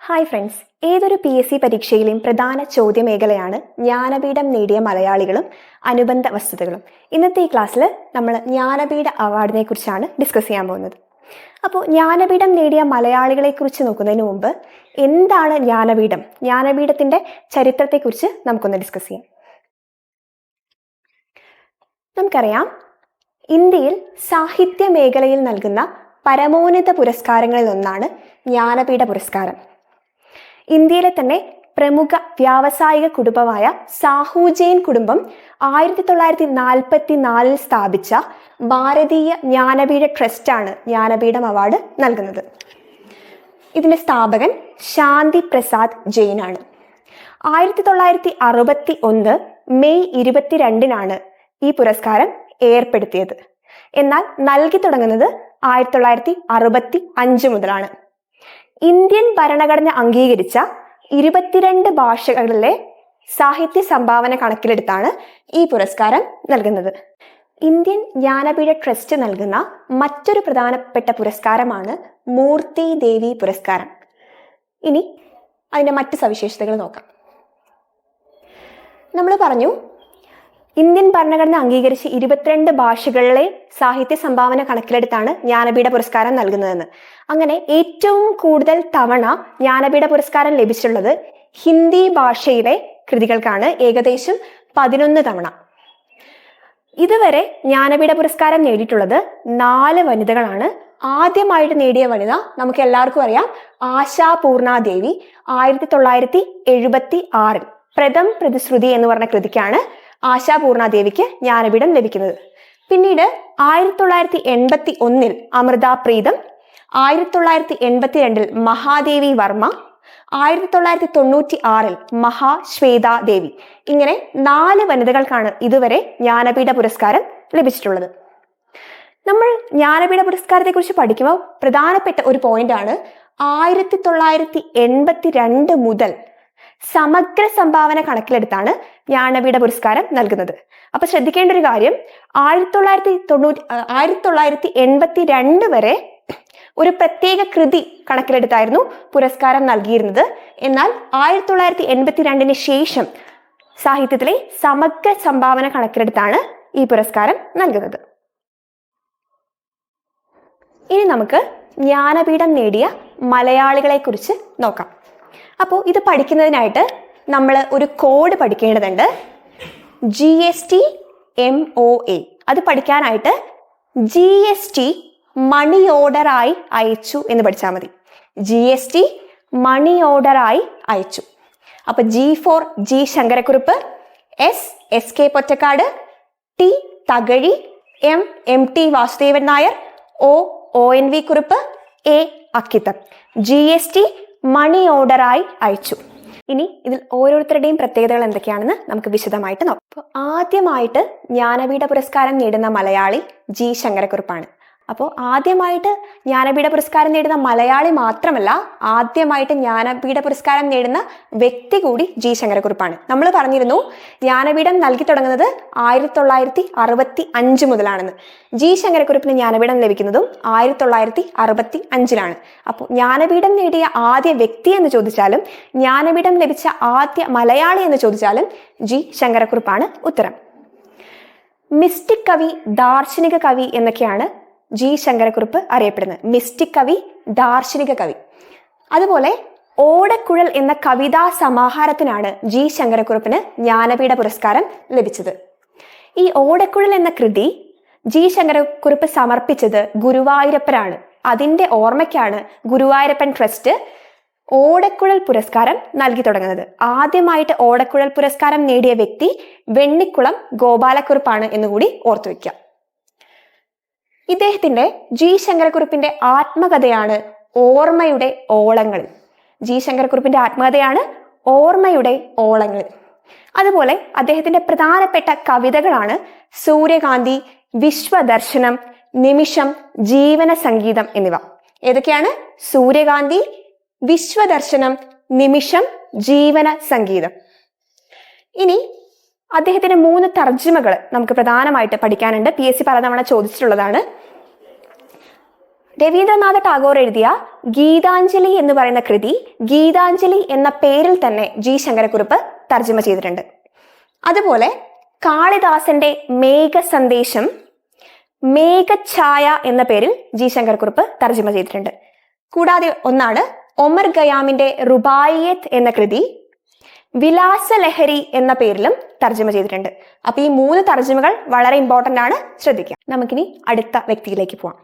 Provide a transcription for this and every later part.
Hi friends, ഏതൊരു PSC പരീക്ഷയിലെയും പ്രധാന ചോദ്യമേഖലയാണ് ജ്ഞാനപീഠം നേടിയ മലയാളികളും അനുബന്ധ വസ്തുതകളും. ഇന്നത്തെ ഈ ക്ലാസ്സിൽ നമ്മൾ ജ്ഞാനപീഠ അവാർഡിനെ കുറിച്ചാണ് ഡിസ്കസ് ചെയ്യാൻ പോകുന്നത്. അപ്പോൾ ജ്ഞാനപീഠം നേടിയ മലയാളികളെ കുറിച്ച് നോക്കുന്നതിന് മുമ്പ് എന്താണ് ജ്ഞാനപീഠം, ജ്ഞാനപീഠത്തിന്റെ ചരിത്രത്തെക്കുറിച്ച് നമുക്കൊന്ന് ഡിസ്കസ് ചെയ്യാം. നമുക്കറിയാം, ഇന്ത്യയിൽ സാഹിത്യ മേഖലയിൽ നൽകുന്ന പരമോന്നത പുരസ്കാരങ്ങളിൽ ഒന്നാണ് ജ്ഞാനപീഠ പുരസ്കാരം. ഇന്ത്യയിലെ തന്നെ പ്രമുഖ വ്യാവസായിക കുടുംബമായ സാഹു ജെയിൻ കുടുംബം 1944 സ്ഥാപിച്ച ഭാരതീയ ജ്ഞാനപീഠ ട്രസ്റ്റാണ് ജ്ഞാനപീഠം അവാർഡ് നൽകുന്നത്. ഇതിന്റെ സ്ഥാപകൻ ശാന്തി പ്രസാദ് ജെയിൻ ആണ്. 1961 മെയ് 22 ഈ പുരസ്കാരം ഏർപ്പെടുത്തിയത്. എന്നാൽ നൽകി തുടങ്ങുന്നത് 1965 മുതലാണ്. ഇന്ത്യൻ ഭരണഘടന അംഗീകരിച്ച 22 ഭാഷകളിലെ സാഹിത്യ സംഭാവന കണക്കിലെടുത്താണ് ഈ പുരസ്കാരം നൽകുന്നത്. ഇന്ത്യൻ ജ്ഞാനപീഠ ട്രസ്റ്റ് നൽകുന്ന മറ്റൊരു പ്രധാനപ്പെട്ട പുരസ്കാരമാണ് മൂർത്തി ദേവി പുരസ്കാരം. ഇനി അതിന്റെ മറ്റ് സവിശേഷതകൾ നോക്കാം. നമ്മൾ പറഞ്ഞു, ഇന്ത്യൻ ഭരണഘടന അംഗീകരിച്ച് 22 ഭാഷകളിലെ സാഹിത്യ സംഭാവന കണക്കിലെടുത്താണ് ജ്ഞാനപീഠ പുരസ്കാരം നൽകുന്നതെന്ന്. അങ്ങനെ ഏറ്റവും കൂടുതൽ തവണ ജ്ഞാനപീഠ പുരസ്കാരം ലഭിച്ചിട്ടുള്ളത് ഹിന്ദി ഭാഷയിലെ കൃതികൾക്കാണ്, ഏകദേശം 11 തവണ. ഇതുവരെ ജ്ഞാനപീഠ പുരസ്കാരം നേടിയിട്ടുള്ളത് 4 വനിതകളാണ്. ആദ്യമായിട്ട് നേടിയ വനിത നമുക്ക് എല്ലാവർക്കും അറിയാം, ആശാപൂർണ ദേവി. 1976 പ്രഥം പ്രതിശ്രുതി എന്ന് പറഞ്ഞ കൃതിക്കാണ് ആശാപൂർണ ദേവിക്ക് ജ്ഞാനപീഠം ലഭിക്കുന്നത്. പിന്നീട് 1981 അമൃത പ്രീതം, 1982 മഹാദേവി വർമ്മ, 1996 മഹാശ്വേത ദേവി. ഇങ്ങനെ 4 വനിതകൾക്കാണ് ഇതുവരെ ജ്ഞാനപീഠ പുരസ്കാരം ലഭിച്ചിട്ടുള്ളത്. നമ്മൾ ജ്ഞാനപീഠ പുരസ്കാരത്തെ കുറിച്ച് പഠിക്കുമ്പോൾ പ്രധാനപ്പെട്ട ഒരു പോയിന്റ് ആണ് 1982 മുതൽ സമഗ്ര സംഭാവന കണക്കിലെടുത്താണ് ജ്ഞാനപീഠ പുരസ്കാരം നൽകുന്നത്. അപ്പൊ ശ്രദ്ധിക്കേണ്ട ഒരു കാര്യം, 1982 വരെ ഒരു പ്രത്യേക കൃതി കണക്കിലെടുത്തായിരുന്നു പുരസ്കാരം നൽകിയിരുന്നത്. എന്നാൽ 1982 ശേഷം സാഹിത്യത്തിലെ സമഗ്ര സംഭാവന കണക്കിലെടുത്താണ് ഈ പുരസ്കാരം നൽകുന്നത്. ഇനി നമുക്ക് ജ്ഞാനപീഠം നേടിയ മലയാളികളെ കുറിച്ച് നോക്കാം. അപ്പോൾ ഇത് പഠിക്കുന്നതിനായിട്ട് നമ്മൾ ഒരു കോഡ് പഠിക്കേണ്ടതുണ്ട്, GST MOA. അത് പഠിക്കാനായിട്ട് GST മണി ഓർഡറായി അയച്ചു എന്ന് പഠിച്ചാൽ മതി. GST മണി ഓർഡറായി അയച്ചു. അപ്പൊ G four G Sankara Kurup, SK Pottekkatt, T Thakazhi, MT Vasudevan Nair, ONV Kurup, A Akkitham. GST മണി ഓർഡറായി അയച്ചു. ഇനി ഇതിൽ ഓരോരുത്തരുടെയും പ്രത്യേകതകൾ എന്തൊക്കെയാണെന്ന് നമുക്ക് വിശദമായിട്ട് നോക്കാം. അപ്പോൾ ആദ്യമായിട്ട് ജ്ഞാനപീഠ പുരസ്കാരം നേടുന്ന മലയാളി G ശങ്കരക്കുറുപ്പാണ്. അപ്പോൾ ആദ്യമായിട്ട് ജ്ഞാനപീഠ പുരസ്കാരം നേടുന്ന മലയാളി മാത്രമല്ല, ആദ്യമായിട്ട് ജ്ഞാനപീഠ പുരസ്കാരം നേടുന്ന വ്യക്തി കൂടി G ശങ്കരക്കുറുപ്പാണ്. നമ്മൾ പറഞ്ഞിരുന്നു ജ്ഞാനപീഠം നൽകി തുടങ്ങുന്നത് 1965 മുതലാണെന്ന്. G ശങ്കരക്കുറുപ്പിന് ജ്ഞാനപീഠം ലഭിക്കുന്നതും 1965. അപ്പോൾ ജ്ഞാനപീഠം നേടിയ ആദ്യ വ്യക്തി എന്ന് ചോദിച്ചാലും ജ്ഞാനപീഠം ലഭിച്ച ആദ്യ മലയാളി എന്ന് ചോദിച്ചാലും G ശങ്കരക്കുറുപ്പാണ് ഉത്തരം. മിസ്റ്റിക് കവി, ദാർശനിക കവി എന്നൊക്കെയാണ് G ശങ്കരക്കുറുപ്പ് അറിയപ്പെടുന്നത്. മിസ്റ്റിക് കവി, ദാർശനിക കവി. അതുപോലെ ഓടക്കുഴൽ എന്ന കവിതാ സമാഹാരത്തിനാണ് G ശങ്കരക്കുറുപ്പിന് ജ്ഞാനപീഠ പുരസ്കാരം ലഭിച്ചത്. ഈ ഓടക്കുഴൽ എന്ന കൃതി G ശങ്കരക്കുറുപ്പ് സമർപ്പിച്ചത് ഗുരുവായൂരപ്പനാണ്. അതിന്റെ ഓർമ്മയ്ക്കാണ് ഗുരുവായൂരപ്പൻ ട്രസ്റ്റ് ഓടക്കുഴൽ പുരസ്കാരം നൽകി തുടങ്ങുന്നത്. ആദ്യമായിട്ട് ഓടക്കുഴൽ പുരസ്കാരം നേടിയ വ്യക്തി വെണ്ണിക്കുളം ഗോപാലക്കുറുപ്പാണ് എന്നുകൂടി ഓർത്തു വയ്ക്കാം. ഇദ്ദേഹത്തിന്റെ G ശങ്കരക്കുറുപ്പിന്റെ ആത്മകഥയാണ് ഓർമ്മയുടെ ഓളങ്ങൾ. G ശങ്കരക്കുറുപ്പിന്റെ ആത്മകഥയാണ് ഓർമ്മയുടെ ഓളങ്ങൾ. അതുപോലെ അദ്ദേഹത്തിന്റെ പ്രധാനപ്പെട്ട കവിതകളാണ് സൂര്യകാന്തി, വിശ്വദർശനം, നിമിഷം, ജീവന സംഗീതം എന്നിവ. ഏതൊക്കെയാണ്? സൂര്യകാന്തി, വിശ്വദർശനം, നിമിഷം, ജീവന സംഗീതം. ഇനി അദ്ദേഹത്തിന്റെ 3 തർജ്ജിമകൾ നമുക്ക് പ്രധാനമായിട്ട് പഠിക്കാനുണ്ട്. PSC പലതവണ ചോദിച്ചിട്ടുള്ളതാണ്. രവീന്ദ്രനാഥ ടാഗോർ എഴുതിയ ഗീതാഞ്ജലി എന്ന് പറയുന്ന കൃതി ഗീതാഞ്ജലി എന്ന പേരിൽ തന്നെ ജി ശങ്കരക്കുറുപ്പ് തർജ്ജമ ചെയ്തിട്ടുണ്ട്. അതുപോലെ കാളിദാസന്റെ മേഘസന്ദേശം മേഘഛായ എന്ന പേരിൽ ജി ശങ്കരക്കുറുപ്പ് തർജ്ജമ ചെയ്തിട്ടുണ്ട്. കൂടാതെ ഒന്നാണ് ഒമർ ഖയാമിന്റെ റുബായിയത്ത് എന്ന കൃതി വിലാസലഹരി എന്ന പേരിലും തർജ്ജമ ചെയ്തിട്ടുണ്ട്. അപ്പൊ ഈ 3 തർജ്ജമകൾ വളരെ ഇമ്പോർട്ടന്റ് ആണ്, ശ്രദ്ധിക്കാം. നമുക്കിനി അടുത്ത വ്യക്തിയിലേക്ക് പോവാം.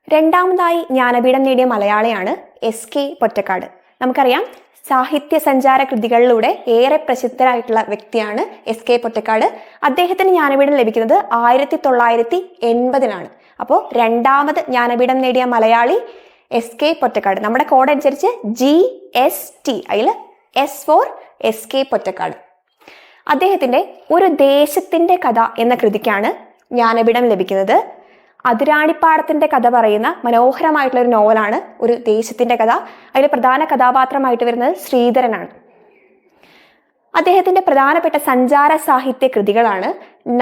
രണ്ടാമതായി ജ്ഞാനപീഠം നേടിയ മലയാളിയാണ് SK പൊറ്റക്കാട്. നമുക്കറിയാം സാഹിത്യ സഞ്ചാര കൃതികളിലൂടെ ഏറെ പ്രസിദ്ധരായിട്ടുള്ള വ്യക്തിയാണ് SK പൊറ്റക്കാട്. അദ്ദേഹത്തിന് ജ്ഞാനപീഠം ലഭിക്കുന്നത് 1980-ലാണ്. അപ്പോൾ രണ്ടാമത് ജ്ഞാനപീഠം നേടിയ മലയാളി SK പൊറ്റക്കാട്. നമ്മുടെ കോഡ് അനുസരിച്ച് GST, അതിൽ S ഫോർ SK പൊറ്റക്കാട്. അദ്ദേഹത്തിന്റെ ഒരു ദേശത്തിന്റെ കഥ എന്ന കൃതിക്കാണ് ജ്ഞാനപീഠം ലഭിക്കുന്നത്. അതിരാണിപ്പാടത്തിന്റെ കഥ പറയുന്ന മനോഹരമായിട്ടുള്ള ഒരു നോവലാണ് ഒരു ദേശത്തിന്റെ കഥ. അതിൽ പ്രധാന കഥാപാത്രമായിട്ട് വരുന്നത് ശ്രീധരനാണ്. അദ്ദേഹത്തിന്റെ പ്രധാനപ്പെട്ട സഞ്ചാര സാഹിത്യ കൃതികളാണ്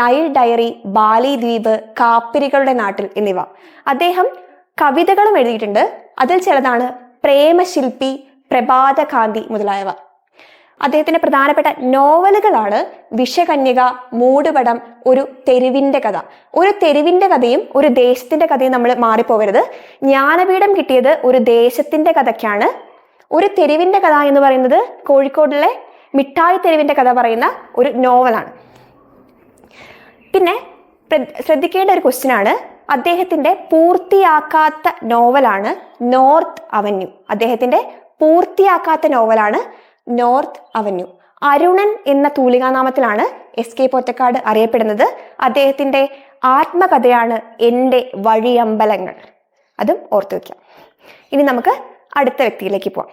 നൈൽ ഡയറി, ബാലി ദ്വീപ്, കാപ്പിരികളുടെ നാട്ടിൽ എന്നിവ. അദ്ദേഹം കവിതകളും എഴുതിയിട്ടുണ്ട്. അതിൽ ചിലതാണ് പ്രേമശില്പി, പ്രഭാതകാന്തി മുതലായവ. അദ്ദേഹത്തിന്റെ പ്രധാനപ്പെട്ട നോവലുകളാണ് വിഷകന്യക, മൂടുപടം, ഒരു തെരുവിന്റെ കഥ. ഒരു തെരുവിന്റെ കഥയും ഒരു ദേശത്തിന്റെ കഥയും നമ്മൾ മാറിപ്പോകരുത്. ജ്ഞാനപീഠം കിട്ടിയത് ഒരു ദേശത്തിന്റെ കഥയ്ക്കാണ്. ഒരു തെരുവിന്റെ കഥ എന്ന് പറയുന്നത് കോഴിക്കോടിലെ മിഠായി തെരുവിന്റെ കഥ പറയുന്ന ഒരു നോവലാണ്. പിന്നെ ശ്രദ്ധിക്കേണ്ട ഒരു ക്വസ്റ്റ്യൻ ആണ്, അദ്ദേഹത്തിന്റെ പൂർത്തിയാക്കാത്ത നോവലാണ് നോർത്ത് അവന്യൂ. അദ്ദേഹത്തിന്റെ പൂർത്തിയാക്കാത്ത നോവലാണ് നോർത്ത് അവന്യൂ. അരുണൻ എന്ന തൂലികാനാമത്തിലാണ് SK പൊറ്റക്കാട് അറിയപ്പെടുന്നത്. അദ്ദേഹത്തിന്റെ ആത്മകഥയാണ് എൻ്റെ വഴിയമ്പലങ്ങൾ. അതും ഓർത്തു വയ്ക്കാം. ഇനി നമുക്ക് അടുത്ത വ്യക്തിയിലേക്ക് പോവാം.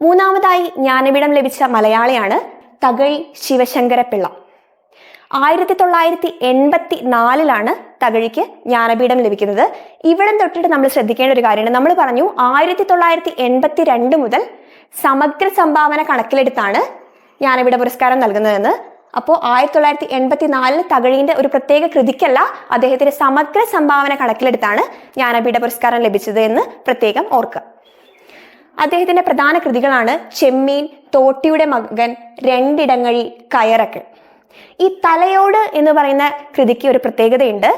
മൂന്നാമതായി ജ്ഞാനപീഠം ലഭിച്ച മലയാളിയാണ് തകഴി ശിവശങ്കരപ്പിള്ള. 1984-ലാണ് തകഴിക്ക് ജ്ഞാനപീഠം ലഭിക്കുന്നത്. ഇവിടം തൊട്ടിട്ട് നമ്മൾ ശ്രദ്ധിക്കേണ്ട ഒരു കാര്യമാണ്, നമ്മൾ പറഞ്ഞു 1982 മുതൽ സമഗ്ര സംഭാവന കണക്കിലെടുത്താണ് ജ്ഞാനപീഠ പുരസ്കാരം നൽകുന്നതെന്ന്. അപ്പോൾ 1984 തകഴിന്റെ ഒരു പ്രത്യേക കൃതിക്കല്ല, അദ്ദേഹത്തിന്റെ സമഗ്ര സംഭാവന കണക്കിലെടുത്താണ് ജ്ഞാനപീഠ പുരസ്കാരം ലഭിച്ചത് എന്ന് പ്രത്യേകം ഓർക്കുക. അദ്ദേഹത്തിന്റെ പ്രധാന കൃതികളാണ് ചെമ്മീൻ, തോട്ടിയുടെ മകൻ, രണ്ടിടങ്ങഴി, കയറൊക്കെ. ഈ തലയോട് എന്ന് പറയുന്ന കൃതിക്ക് ഒരു പ്രത്യേകതയുണ്ട്.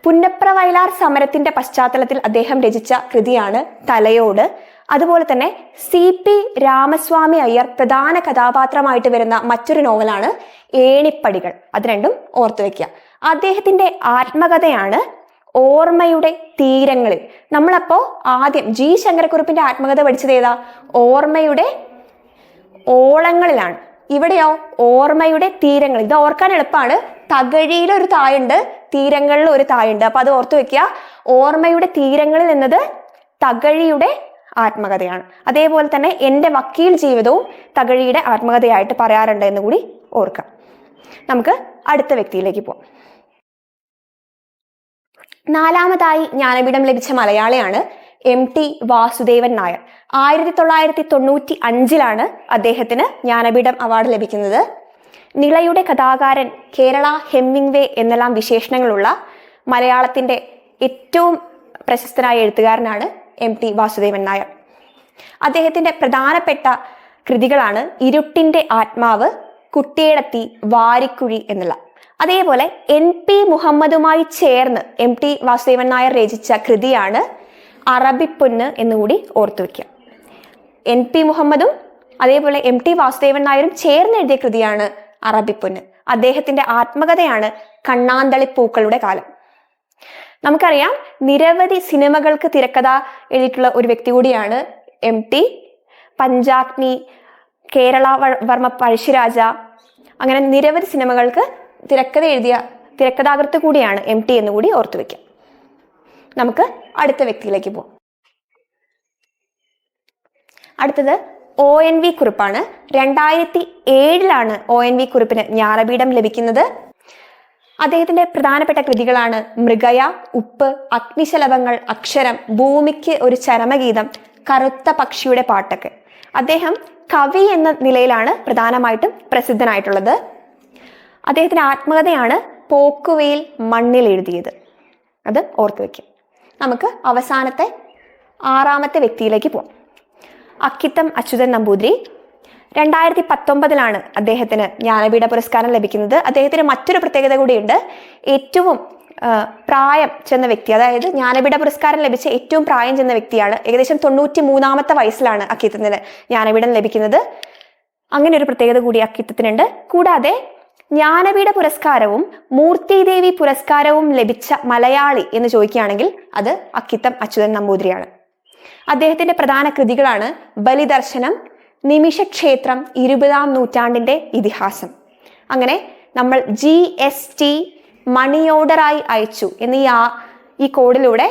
പുന്നപ്ര വയലാർ സമരത്തിന്റെ പശ്ചാത്തലത്തിൽ അദ്ദേഹം രചിച്ച കൃതിയാണ് തലയോട്. അതുപോലെ തന്നെ CP രാമസ്വാമി അയ്യർ പ്രധാന കഥാപാത്രമായിട്ട് വരുന്ന മറ്റൊരു നോവലാണ് ഏണിപ്പടികൾ. അത് രണ്ടും ഓർത്തു വെക്കുക. അദ്ദേഹത്തിന്റെ ആത്മകഥയാണ് ഓർമ്മയുടെ തീരങ്ങളിൽ. നമ്മളപ്പോ ആദ്യം G ശങ്കരക്കുറുപ്പിന്റെ ആത്മകഥ പഠിച്ചത് ഏതാ? ഓർമ്മയുടെ ഓളങ്ങളിലാണ്. ഇവിടെയോ ഓർമ്മയുടെ തീരങ്ങൾ. ഇത് ഓർക്കാൻ എളുപ്പമാണ്. തകഴിയിൽ ഒരു തായുണ്ട്, തീരങ്ങളിൽ ഒരു തായുണ്ട്. അപ്പൊ അത് ഓർത്തു വെക്കുക. ഓർമ്മയുടെ തീരങ്ങളിൽ എന്നത് തകഴിയുടെ ആത്മകഥയാണ്. അതേപോലെ തന്നെ എൻ്റെ വക്കീൽ ജീവിതവും തകഴിയുടെ ആത്മകഥയായിട്ട് പറയാറുണ്ട് എന്ന് കൂടി ഓർക്കാം. നമുക്ക് അടുത്ത വ്യക്തിയിലേക്ക് പോവാം. നാലാമതായി ജ്ഞാനപീഠം ലഭിച്ച മലയാളിയാണ് MT വാസുദേവൻ നായർ. 1995-ലാണ് അദ്ദേഹത്തിന് ജ്ഞാനപീഠം അവാർഡ് ലഭിക്കുന്നത്. നിളയുടെ കഥാകാരൻ, കേരള ഹെമ്മിങ്വേ എന്നെല്ലാം വിശേഷണങ്ങളുള്ള മലയാളത്തിന്റെ ഏറ്റവും പ്രശസ്തനായ എഴുത്തുകാരനാണ് MT വാസുദേവൻ നായർ. അദ്ദേഹത്തിന്റെ പ്രധാനപ്പെട്ട കൃതികളാണ് ഇരുട്ടിന്റെ ആത്മാവ്, കുട്ടിയേടത്തി, വാരിക്കുഴി എന്നുള്ള. അതേപോലെ NP മുഹമ്മദുമായി ചേർന്ന് MT വാസുദേവൻ നായർ രചിച്ച കൃതിയാണ് അറബിപ്പൊന്ന് എന്നുകൂടി ഓർത്തു വയ്ക്കുക. NP മുഹമ്മദും അതേപോലെ MT വാസുദേവൻ നായരും ചേർന്ന് എഴുതിയ കൃതിയാണ് അറബിപ്പൊന്ന്. അദ്ദേഹത്തിന്റെ ആത്മകഥയാണ് കണ്ണാന്തളിപ്പൂക്കളുടെ കാലം. നമുക്കറിയാം നിരവധി സിനിമകൾക്ക് തിരക്കഥ എഴുതിയിട്ടുള്ള ഒരു വ്യക്തി കൂടിയാണ് MT. പഞ്ചാഗ്നി, കേരള വർമ്മ പഴശ്ശിരാജ, അങ്ങനെ നിരവധി സിനിമകൾക്ക് തിരക്കഥ എഴുതിയ തിരക്കഥാകൃത്ത് കൂടിയാണ് MT എന്നുകൂടി ഓർത്തു വയ്ക്കാം. നമുക്ക് അടുത്ത വ്യക്തിയിലേക്ക് പോകാം. അടുത്തത് ONV കുറുപ്പാണ്. 2007-ലാണ് ONV കുറുപ്പിന് ജ്ഞാനപീഠം ലഭിക്കുന്നത്. അദ്ദേഹത്തിന്റെ പ്രധാനപ്പെട്ട കൃതികളാണ് മൃഗയ, ഉപ്പ്, അഗ്നിശലഭങ്ങൾ, അക്ഷരം, ഭൂമിക്ക് ഒരു ചരമഗീതം, കറുത്ത പക്ഷിയുടെ പാട്ടൊക്കെ. അദ്ദേഹം കവി എന്ന നിലയിലാണ് പ്രധാനമായിട്ടും പ്രസിദ്ധനായിട്ടുള്ളത്. അദ്ദേഹത്തിന്റെ ആത്മകഥയാണ് പോക്കുവെയിൽ മണ്ണിൽ എഴുതിയത്. അത് ഓർത്തു വയ്ക്കും. നമുക്ക് അവസാനത്തെ 6ാമത്തെ വ്യക്തിയിലേക്ക് പോകാം. അക്കിത്തം അച്യുതൻ നമ്പൂതിരി. 2019 അദ്ദേഹത്തിന് ജ്ഞാനപീഠ പുരസ്കാരം ലഭിക്കുന്നത്. അദ്ദേഹത്തിന് മറ്റൊരു പ്രത്യേകത കൂടിയുണ്ട്. ഏറ്റവും പ്രായം ചെന്ന വ്യക്തി, അതായത് ജ്ഞാനപീഠ പുരസ്കാരം ലഭിച്ച ഏറ്റവും പ്രായം ചെന്ന വ്യക്തിയാണ്. ഏകദേശം 93ാമത്തെ വയസ്സിലാണ് അക്കിത്തത്തിന് ജ്ഞാനപീഠം ലഭിക്കുന്നത്. അങ്ങനെ ഒരു പ്രത്യേകത കൂടി അക്കിത്തത്തിനുണ്ട്. കൂടാതെ ജ്ഞാനപീഠ പുരസ്കാരവും മൂർത്തിദേവി പുരസ്കാരവും ലഭിച്ച മലയാളി എന്ന് ചോദിക്കുകയാണെങ്കിൽ അത് അക്കിത്തം അച്യുതൻ നമ്പൂതിരിയാണ്. അദ്ദേഹത്തിന്റെ പ്രധാന കൃതികളാണ് ബലിദർശനം, നിമിഷക്ഷേത്രം, 20ാം നൂറ്റാണ്ടിന്റെ ഇതിഹാസം. അങ്ങനെ നമ്മൾ GST മണി ഓർഡറായി അയച്ചു എന്നീ ഈ കോഡിലൂടെ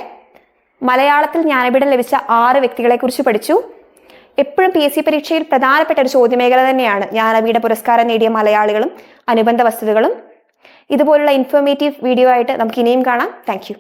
മലയാളത്തിൽ ജ്ഞാനപീഠം ലഭിച്ച 6 വ്യക്തികളെ കുറിച്ച് പഠിച്ചു. എപ്പോഴും PSC പരീക്ഷയിൽ പ്രധാനപ്പെട്ട ഒരു ചോദ്യമേഖല തന്നെയാണ് ജ്ഞാനപീഠ പുരസ്കാരം നേടിയ മലയാളികളും അനുബന്ധ വസ്തുതകളും. ഇതുപോലുള്ള ഇൻഫോർമേറ്റീവ് വീഡിയോ ആയിട്ട് നമുക്ക് ഇനിയും കാണാം. Thank you.